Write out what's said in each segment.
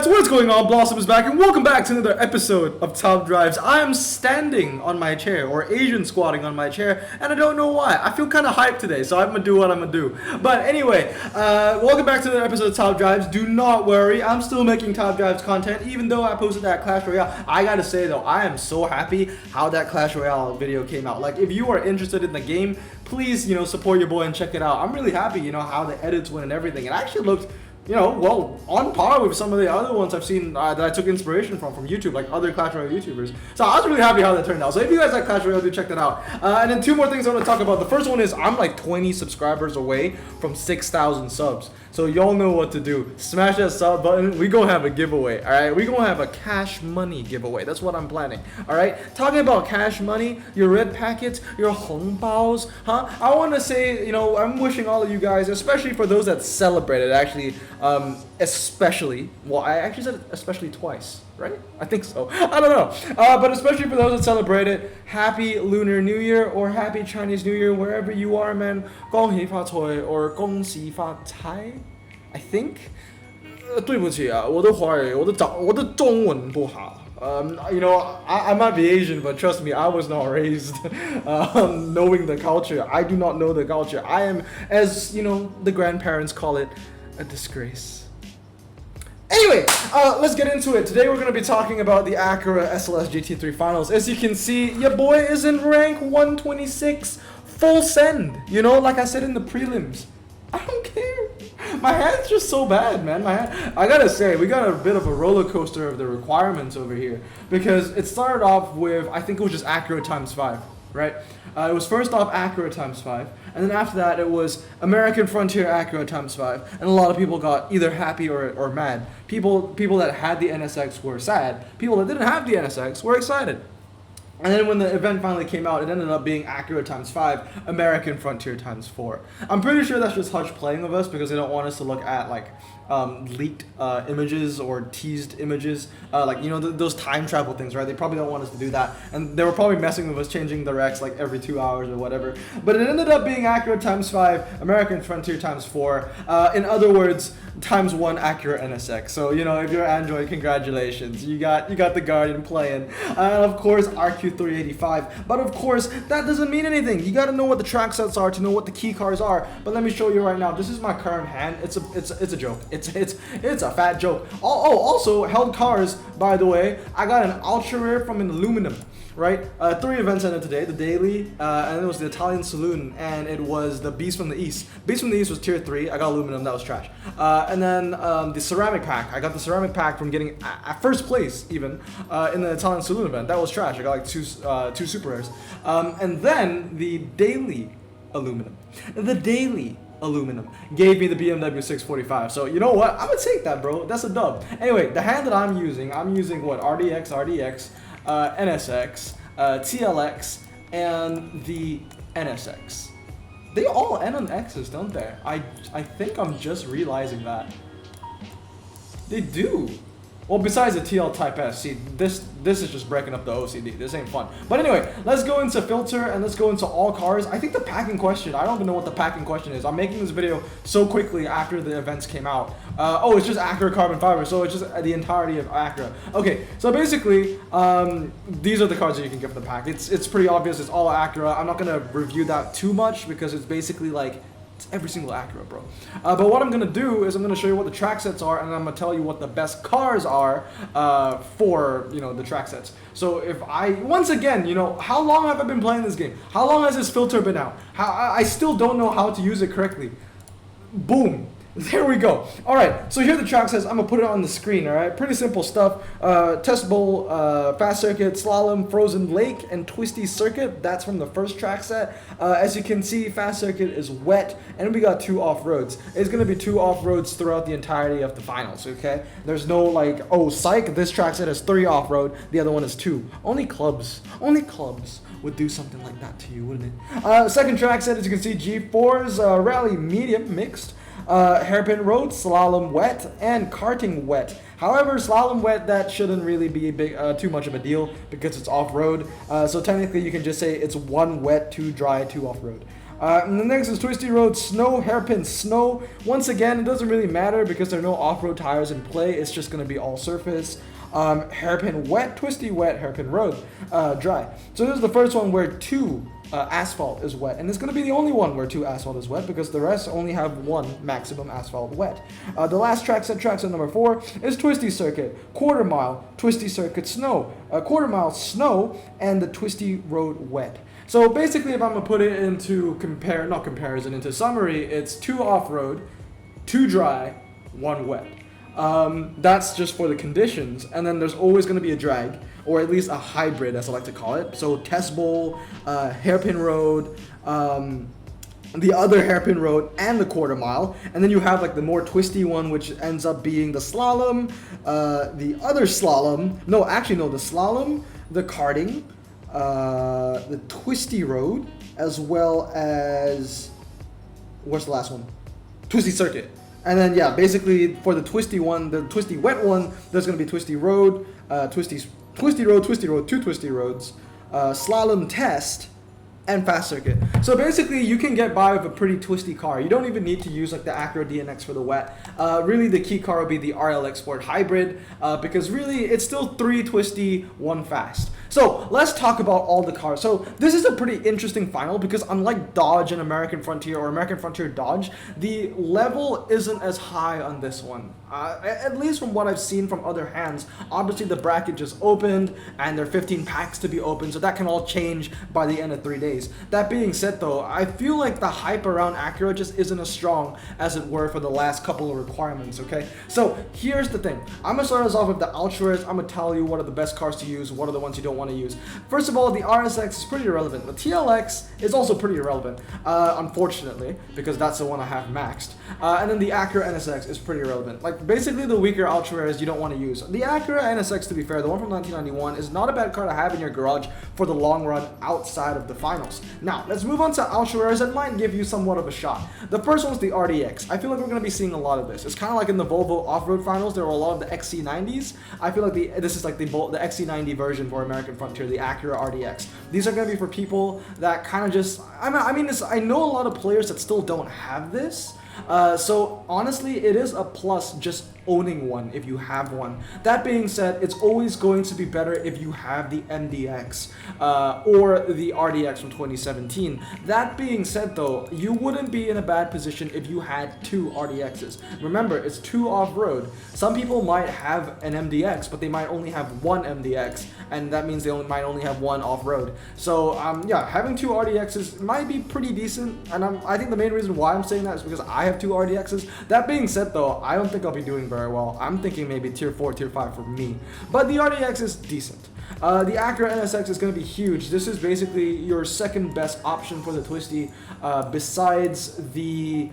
What's going on? Blossom is back, and welcome back to another episode of Top Drives. I am standing on my chair, or Asian squatting on my chair, and I don't know why. I feel kind of hyped today, so I'm gonna do what I'm gonna do. But anyway, welcome back to another episode of Top Drives. Do not worry, I'm still making Top Drives content, even though I posted that Clash Royale. I gotta say though, I am so happy how that Clash Royale video came out. Like, if you are interested in the game, please, support your boy and check it out. I'm really happy, how the edits went and everything. It actually looked, well, on par with some of the other ones I've seen that I took inspiration from YouTube, like other Clash Royale YouTubers. So I was really happy how that turned out. So if you guys like Clash Royale, do check that out. And then two more things I want to talk about. The first one is I'm like 20 subscribers away from 6,000 subs. So y'all know what to do. Smash that sub button. We gonna have a giveaway, all right? We gonna have a cash money giveaway. That's what I'm planning, all right? Talking about cash money, your red packets, your hongbaos, huh? I want to say, I'm wishing all of you guys, especially for those that celebrated, actually, especially, well, I actually said especially twice, right? I think so. I don't know. But especially for those that celebrate it, Happy Lunar New Year or Happy Chinese New Year, wherever you are, man. 恭喜发财 or 恭喜发财 I think. 对不起啊，我的华语，我的中文不好。I might be Asian, but trust me, I was not raised knowing the culture. I do not know the culture. I am, as the grandparents call it, a disgrace. Anyway, let's get into it. Today we're going to be talking about the Acura SLS GT3 finals. As you can see, your boy is in rank 126, full send. Like I said in the prelims. I don't care. My hand's just so bad, man. I gotta say, we got a bit of a roller coaster of the requirements over here. Because it started off with, I think it was just Acura times 5, right? It was first off Acura times 5, and then after that it was American Frontier Acura times 5, and a lot of people got either happy or mad. People that had the NSX were sad. People that didn't have the NSX were excited. And then when the event finally came out, it ended up being Acura times 5, American Frontier times 4. I'm pretty sure that's just Hutch playing with us because they don't want us to look at like leaked images or teased images, those time travel things, right? They probably don't want us to do that, and they were probably messing with us, changing the Rex like every 2 hours or whatever. But it ended up being Acura times 5, American Frontier times 4. In other words, times 1 Acura NSX. So if you're Android, congratulations, you got the Guardian playing, and of course RQ385. But of course that doesn't mean anything. You got to know what the Tracksets are to know what the key cars are. But let me show you right now. This is my current hand. It's a joke. It's a fat joke. Oh, also held cars, by the way. I got an ultra rare from an aluminum, right? 3 events ended today. The daily, and it was the Italian Saloon, and it was the Beast from the East. Beast from the East was tier 3. I got aluminum. That was trash. And then the ceramic pack. I got the ceramic pack from getting at first place even in the Italian Saloon event. That was trash. I got like two super rares. And then the daily aluminum. The daily aluminum gave me the BMW 645. So you know what? I'm gonna take that, bro. That's a dub. Anyway, the hand that I'm using what? RDX, NSX, TLX, and the NSX. They all end on X's, don't they? I think I'm just realizing that. They do. Well, besides the TL Type S, see, this is just breaking up the OCD. This ain't fun. But anyway, let's go into filter and let's go into all cars. I think the pack in question, I don't even know what the pack in question is. I'm making this video so quickly after the events came out. Oh, it's just Acura carbon fiber, so it's just the entirety of Acura. Okay, so basically, these are the cards that you can get from the pack. It's pretty obvious. It's all Acura. I'm not gonna review that too much because it's basically like, it's every single Acura, bro. But what I'm gonna do is I'm gonna show you what the track sets are, and I'm gonna tell you what the best cars are for the track sets. So if once again, how long have I been playing this game? How long has this filter been out? I still don't know how to use it correctly. Boom. There we go. All right, so here the track says, I'm gonna put it on the screen. All right, pretty simple stuff. Test bowl, fast circuit, slalom, frozen lake, and twisty circuit. That's from the first track set. As you can see, fast circuit is wet, and we got 2 off roads. It's gonna be 2 off roads throughout the entirety of the finals. Okay, there's no like, oh psych, this track set has 3 off road, the other one is 2. Only clubs would do something like that to you, wouldn't it? Second track set, as you can see, G4s, rally medium mixed. Hairpin road, slalom wet, and karting wet. However, slalom wet, that shouldn't really be too much of a deal because it's off-road. So technically you can just say it's 1 wet, 2 dry, 2 off-road. And the next is twisty road, snow, hairpin, snow. Once again, it doesn't really matter because there are no off-road tires in play. It's just going to be all surface. Hairpin wet, twisty wet, hairpin road, dry. So this is the first one where 2 asphalt is wet, and it's going to be the only one where 2 asphalt is wet because the rest only have 1 maximum asphalt wet. The last trackset number 4 is twisty circuit, quarter mile, twisty circuit snow, quarter mile snow, and the twisty road wet. So basically, if I'm going to put it into into summary, it's 2 off-road, 2 dry, 1 wet. That's just for the conditions, and then there's always going to be a drag, or at least a hybrid, as I like to call it. So test bowl, hairpin road, the other hairpin road, and the quarter mile, and then you have like the more twisty one, which ends up being the slalom, the slalom, the karting, the twisty road, as well as what's the last one? Twisty circuit. And then yeah, basically for the twisty one, the twisty wet one, there's gonna be twisty road, twisty road, 2 twisty roads, slalom test, and fast circuit. So basically you can get by with a pretty twisty car. You don't even need to use like the Acura DNX for the wet. Really the key car will be the RLX Sport Hybrid, because really it's still 3 twisty, 1 fast. So let's talk about all the cars. So this is a pretty interesting final because unlike Dodge and American Frontier or American Frontier Dodge, the level isn't as high on this one. At least from what I've seen from other hands. Obviously the bracket just opened and there are 15 packs to be opened, so that can all change by the end of 3 days. That being said though, I feel like the hype around Acura just isn't as strong as it were for the last couple of requirements, okay? So here's the thing. I'm gonna start us off with the Ultras. I'm gonna tell you what are the best cars to use, what are the ones you don't want to use. First of all, the RSX is pretty irrelevant. The TLX is also pretty irrelevant, unfortunately, because that's the one I have maxed. And then the Acura NSX is pretty irrelevant. Like basically the weaker Ultra Rares you don't want to use. The Acura NSX, to be fair, the one from 1991, is not a bad car to have in your garage for the long run outside of the finals. Now, let's move on to Ultra Rares that might give you somewhat of a shot. The first one's the RDX. I feel like we're going to be seeing a lot of this. It's kind of like in the Volvo off-road finals, there were a lot of the XC90s. I feel like this is like the XC90 version for American Frontier, the Acura RDX. These are going to be for people that kind of just, I know a lot of players that still don't have this. So honestly, it is a plus just owning one if you have one. That being said, it's always going to be better if you have the MDX or the RDX from 2017. That being said though, you wouldn't be in a bad position if you had 2 RDXs. Remember, it's 2 off-road. Some people might have an MDX, but they might only have 1 MDX, and that means they might only have 1 off-road. So yeah, having 2 RDXs might be pretty decent, and I think the main reason why I'm saying that is because I have 2 RDXs. That being said though, I don't think I'll be doing very well. I'm thinking maybe tier 4, tier 5 for me. But the RDX is decent. The Acura NSX is going to be huge. This is basically your second best option for the twisty besides the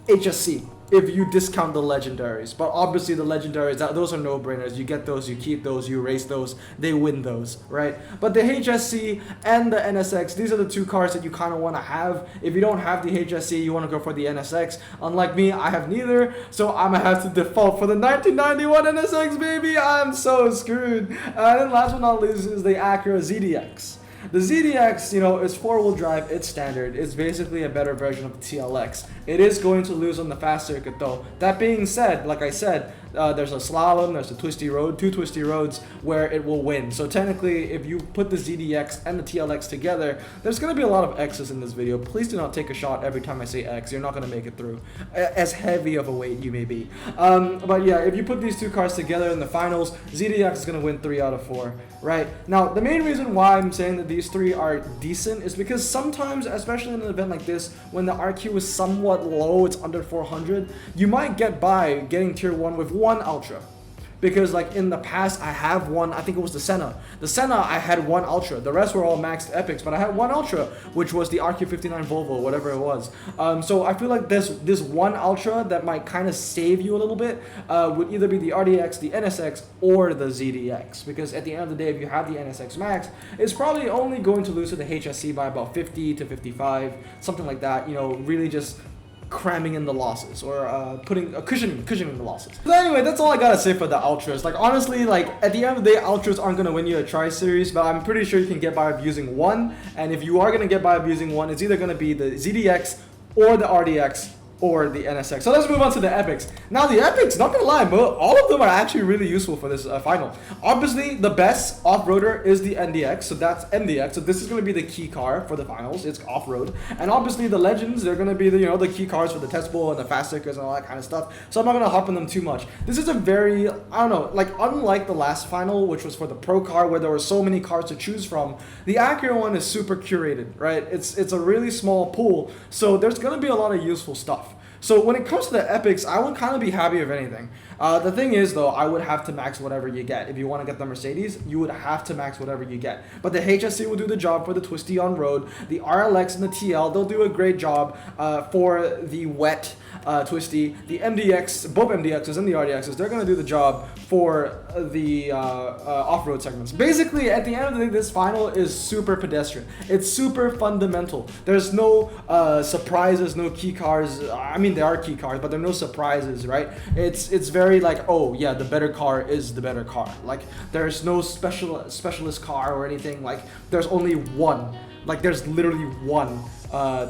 HSC, if you discount the legendaries. But obviously the legendaries, those are no-brainers. You get those, you keep those, you race those, they win those, right? But the HSC and the NSX, these are the 2 cars that you kind of want to have. If you don't have the HSC, you want to go for the NSX. Unlike me, I have neither, so I'm going to have to default for the 1991 NSX, baby. I'm so screwed. And then last but not least is the Acura ZDX. The ZDX, you know, is 4-wheel drive, it's standard. It's basically a better version of the TLX. It is going to lose on the fast circuit though. That being said, like I said, there's a slalom, there's a twisty road, 2 twisty roads where it will win. So technically, if you put the ZDX and the TLX together, there's going to be a lot of X's in this video. Please do not take a shot every time I say X. You're not going to make it through, as heavy of a weight you may be. But yeah, if you put these 2 cars together in the finals, ZDX is going to win 3 out of 4, right? Now, the main reason why I'm saying that these 3 are decent is because sometimes, especially in an event like this, when the RQ is somewhat low, it's under 400, you might get by getting tier 1 with 1 Ultra. Because like in the past, I have one, I think it was the Senna. The Senna, I had 1 Ultra. The rest were all maxed epics, but I had 1 Ultra, which was the RQ59 Volvo, whatever it was. So I feel like this 1 Ultra that might kind of save you a little bit would either be the RDX, the NSX, or the ZDX. Because at the end of the day, if you have the NSX Max, it's probably only going to lose to the HSC by about 50 to 55, something like that. You know, really just cramming in the losses or cushioning the losses. But anyway, that's all I gotta say for the ultras. Like honestly, like at the end of the day, ultras aren't gonna win you a tri-series, but I'm pretty sure you can get by with using one. And if you are gonna get by with using one, it's either gonna be the ZDX or the RDX or the NSX. So let's move on to the epics. Now the epics, not gonna lie, but all of them are actually really useful for this final. Obviously, the best off-roader is the NDX, so that's MDX. So this is gonna be the key car for the finals. It's off-road, and obviously the legends, they're gonna be the the key cars for the test bowl and the fast stickers and all that kind of stuff. So I'm not gonna harp on them too much. This is a very, I don't know, like unlike the last final, which was for the pro car where there were so many cars to choose from. The Acura one is super curated, right? It's a really small pool, so there's gonna be a lot of useful stuff. So when it comes to the epics, I would kind of be happy with anything. The thing is, though, I would have to max whatever you get. If you want to get the Mercedes, you would have to max whatever you get. But the HSC will do the job for the twisty on road. The RLX and the TL, they'll do a great job for the wet twisty. The MDX, both MDXs and the RDXs, they're going to do the job for the off-road segments. Basically, at the end of the day, this final is super pedestrian. It's super fundamental. There's no surprises, no key cars. I mean, there are key cars, but there are no surprises, right? It's very like, oh yeah, the better car is the better car. Like there's no specialist car or anything. Like there's only one. Like there's literally one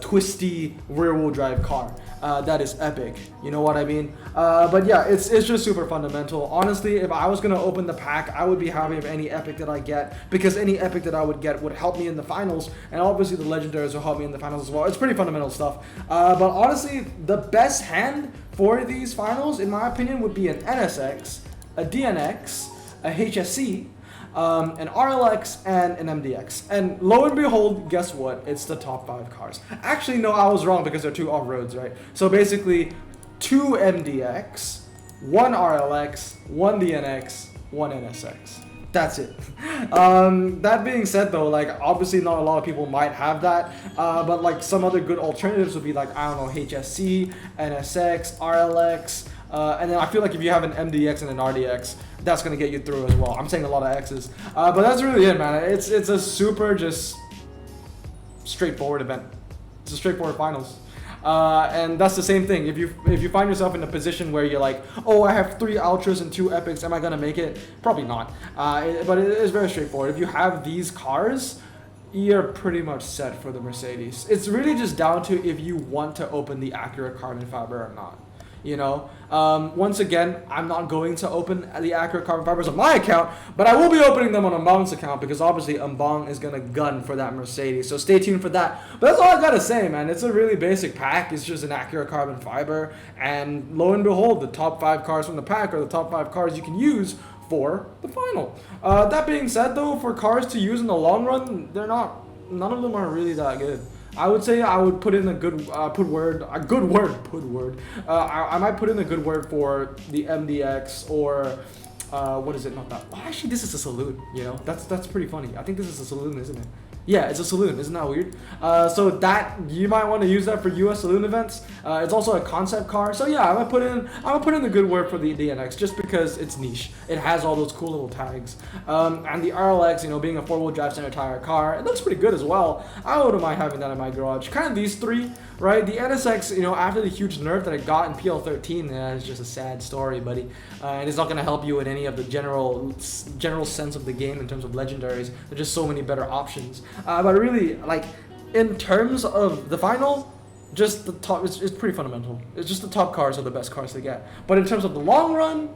twisty rear-wheel drive car that is epic. You know what I mean? But yeah, it's just super fundamental. Honestly, if I was gonna open the pack, I would be happy with any epic that I get, because any epic that I would get would help me in the finals, and obviously the legendaries will help me in the finals as well. It's pretty fundamental stuff. But honestly, the best hand for these finals, in my opinion, would be an NSX, a DNX, a HSC, an RLX, and an MDX. And lo and behold, guess what? It's the top 5 cars. Actually, no, I was wrong because they're 2 off-roads, right? So basically, 2 MDX, 1 RLX, 1 DNX, 1 NSX. That's it. That being said, though, like obviously not a lot of people might have that, but like some other good alternatives would be like, I don't know, HSC, NSX, RLX, and then I feel like if you have an MDX and an RDX, that's gonna get you through as well. I'm saying a lot of X's, but that's really it, man. It's a super just straightforward event. It's a straightforward finals. And that's the same thing. If you find yourself in a position where you're like, oh, I have 3 ultras and 2 epics, am I gonna make it? Probably not. But it is very straightforward. If you have these cars, you're pretty much set for the Mercedes. It's really just down to if you want to open the Acura carbon fiber or not. You know, once again, I'm not going to open the Acura carbon fibers on my account, but I will be opening them on Mbang's account, because obviously Mbang is gonna gun for that Mercedes. So stay tuned for that. But that's all I gotta say, man. It's a really basic pack. It's just an Acura carbon fiber, and lo and behold, the top 5 cars from the pack are the top 5 cars you can use for the final. That being said, though, for cars to use in the long run, they're not. None of them are really that good. I would say I would put in a good I might put in a good word for the MDX or what is it? Not that. Oh, actually, this is a saloon. You know, that's pretty funny. I think this is a saloon, isn't it? Yeah, it's a saloon. Isn't that weird? So that you might want to use that for US saloon events. It's also a concept car. So yeah, I'm gonna put in the good word for the DNX just because it's niche. It has all those cool little tags. And the RLX, you know, being a 4-wheel drive center tire car, it looks pretty good as well. I wouldn't mind having that in my garage. Kind of these 3, right? The NSX, you know, after the huge nerf that I got in PL13, it's just a sad story, buddy. And it's not gonna help you in any of the general sense of the game in terms of legendaries. There's just so many better options. But really, like, in terms of the final, just the top, it's pretty fundamental. It's just the top cars are the best cars to get. But in terms of the long run,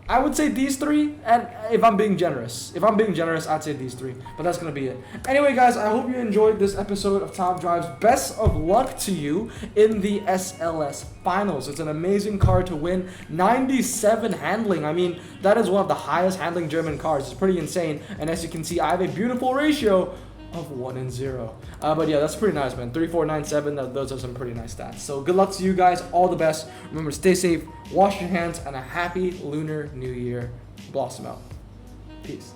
I would say these 3, and if I'm being generous, I'd say these 3. But that's gonna be it. Anyway, guys, I hope you enjoyed this episode of Top Drives. Best of luck to you in the SLS finals. It's an amazing car to win. 97 handling. I mean, that is one of the highest handling German cars. It's pretty insane. And as you can see, I have a beautiful ratio of 1 and 0. But yeah, that's pretty nice, man. 3, 4, 9, 7. Those are some pretty nice stats. So good luck to you guys. All the best. Remember, stay safe, wash your hands, and a happy Lunar New Year. Blossom out. Peace.